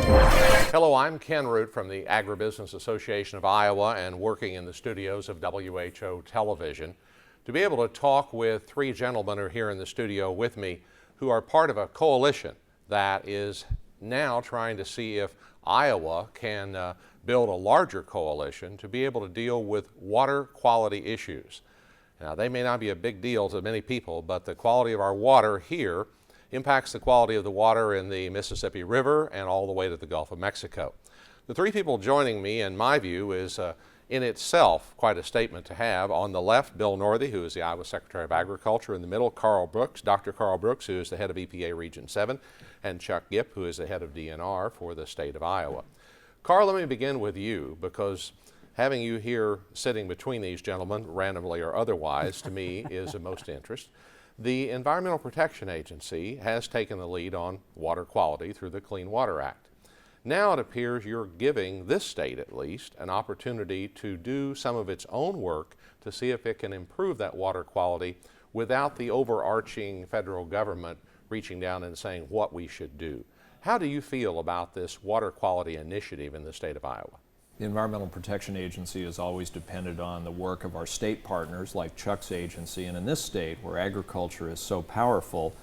Hello, I'm Ken Root from the Agribusiness Association of Iowa and working in the studios of WHO Television. To be able to talk with three gentlemen who are here in the studio with me who are part of a coalition that is now trying to see if Iowa can build a larger coalition to be able to deal with water quality issues. Now, they may not be a big deal to many people, but the quality of our water here impacts the quality of the water in the Mississippi River and all the way to the Gulf of Mexico. The three people joining me, in my view, is in itself quite a statement to have. On the left, Bill Northey, who is the Iowa Secretary of Agriculture. In the middle, Karl Brooks, Dr. Karl Brooks, who is the head of EPA Region 7, and Chuck Gipp, who is the head of DNR for the state of Iowa. Karl, let me begin with you, because having you here sitting between these gentlemen, randomly or otherwise, to me is of most interest. The Environmental Protection Agency has taken the lead on water quality through the Clean Water Act. Now it appears you're giving this state, at least, an opportunity to do some of its own work to see if it can improve that water quality without the overarching federal government reaching down and saying what we should do. How do you feel about this water quality initiative in the state of Iowa? The Environmental Protection Agency has always depended on the work of our state partners like Chuck's agency, and in this state where agriculture is so powerful,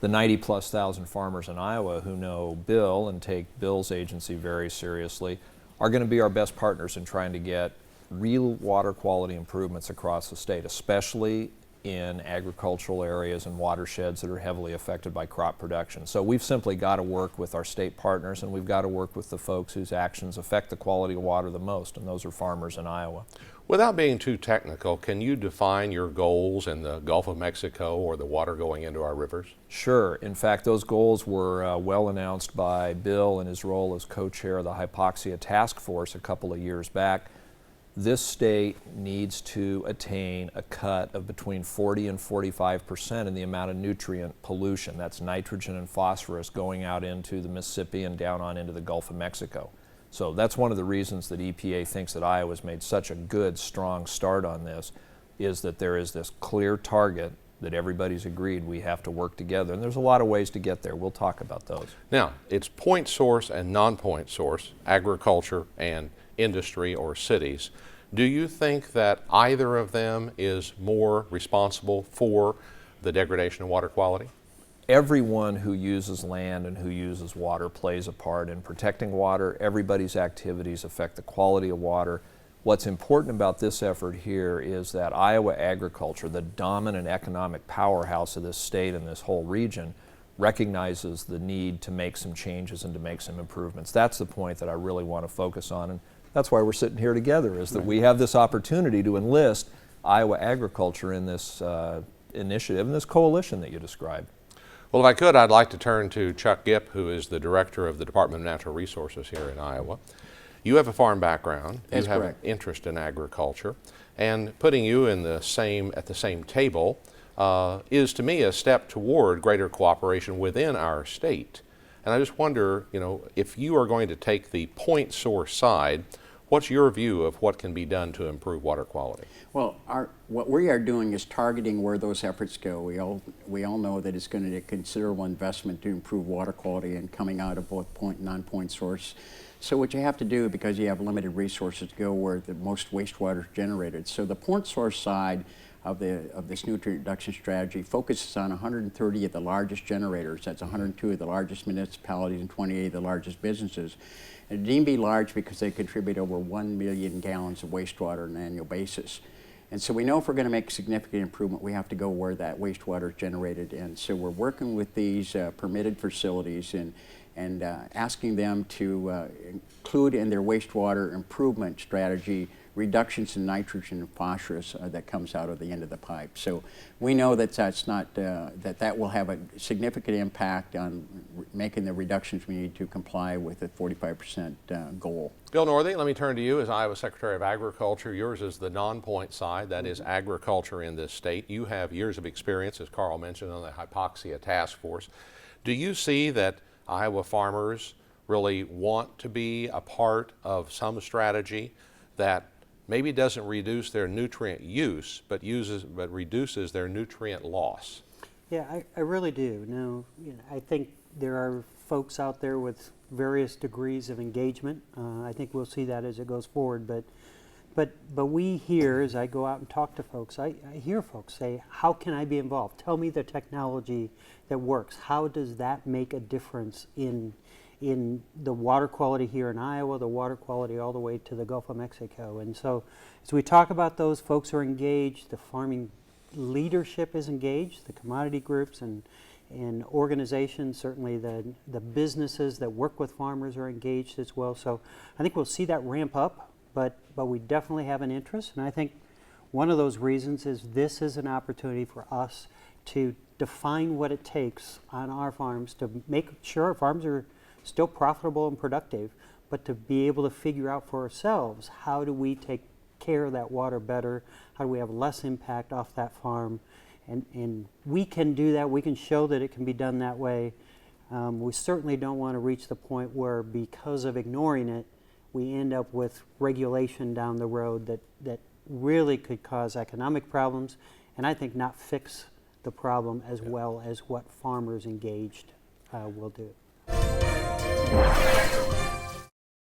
the 90+ thousand farmers in Iowa who know Bill and take Bill's agency very seriously are going to be our best partners in trying to get real water quality improvements across the state, especially in agricultural areas and watersheds that are heavily affected by crop production. So we've simply got to work with our state partners, and we've got to work with the folks whose actions affect the quality of water the most, and those are farmers in Iowa. Without being too technical, can you define your goals in the Gulf of Mexico or the water going into our rivers? Sure. In fact, those goals were well announced by Bill in his role as co-chair of the Hypoxia Task Force a couple of years back. This state needs to attain a cut of between 40 and 45% in the amount of nutrient pollution. That's nitrogen and phosphorus going out into the Mississippi and down on into the Gulf of Mexico. So that's one of the reasons that EPA thinks that Iowa's made such a good, strong start on this, is that there is this clear target that everybody's agreed we have to work together. And there's a lot of ways to get there. We'll talk about those. Now, it's point source and non-point source, agriculture and industry or cities. Do you think that either of them is more responsible for the degradation of water quality? Everyone who uses land and who uses water plays a part in protecting water. Everybody's activities affect the quality of water. What's important about this effort here is that Iowa agriculture, the dominant economic powerhouse of this state and this whole region, recognizes the need to make some changes and to make some improvements. That's the point that I really want to focus on, and that's why we're sitting here together, is that we have this opportunity to enlist Iowa agriculture in this initiative and this coalition that you described. Well, if I could, I'd like to turn to Chuck Gipp, who is the director of the Department of Natural Resources here in Iowa. You have a farm background. That's you have correct. an interest in agriculture, and putting you in at the same table is to me a step toward greater cooperation within our state. And I just wonder, if you are going to take the point source side, what's your view of what can be done to improve water quality? Well, what we are doing is targeting where those efforts go. We all know that it's going to take considerable investment to improve water quality and coming out of both point and non-point source. So what you have to do, because you have limited resources, to go where the most wastewater is generated. So the point source side of this nutrient reduction strategy focuses on 130 of the largest generators. That's 102 of the largest municipalities and 28 of the largest businesses. And deemed to be large because they contribute over 1 million gallons of wastewater on an annual basis. And so we know if we're going to make significant improvement, we have to go where that wastewater is generated. And so we're working with these permitted facilities and asking them to include in their wastewater improvement strategy reductions in nitrogen and phosphorus that comes out of the end of the pipe. So we know that that will have a significant impact on making the reductions we need to comply with the 45% goal. Bill Northey, let me turn to you as Iowa Secretary of Agriculture. Yours is the non-point side, that is agriculture in this state. You have years of experience, as Karl mentioned, on the Hypoxia Task Force. Do you see that Iowa farmers really want to be a part of some strategy that maybe doesn't reduce their nutrient use, but reduces their nutrient loss? Yeah, I really do. I think there are folks out there with various degrees of engagement. I think we'll see that as it goes forward. But we hear, as I go out and talk to folks, I hear folks say, how can I be involved? Tell me the technology that works. How does that make a difference in the water quality here in Iowa, the water quality all the way to the Gulf of Mexico? And so as we talk about those, folks are engaged, the farming leadership is engaged, the commodity groups and organizations, certainly the businesses that work with farmers are engaged as well. So I think we'll see that ramp up, but we definitely have an interest. And I think one of those reasons is this is an opportunity for us to define what it takes on our farms to make sure our farms are still profitable and productive, but to be able to figure out for ourselves, how do we take care of that water better? How do we have less impact off that farm? And we can do that. We can show that it can be done that way. We certainly don't want to reach the point where, because of ignoring it, we end up with regulation down the road that really could cause economic problems, and I think not fix the problem as well as what farmers engaged will do.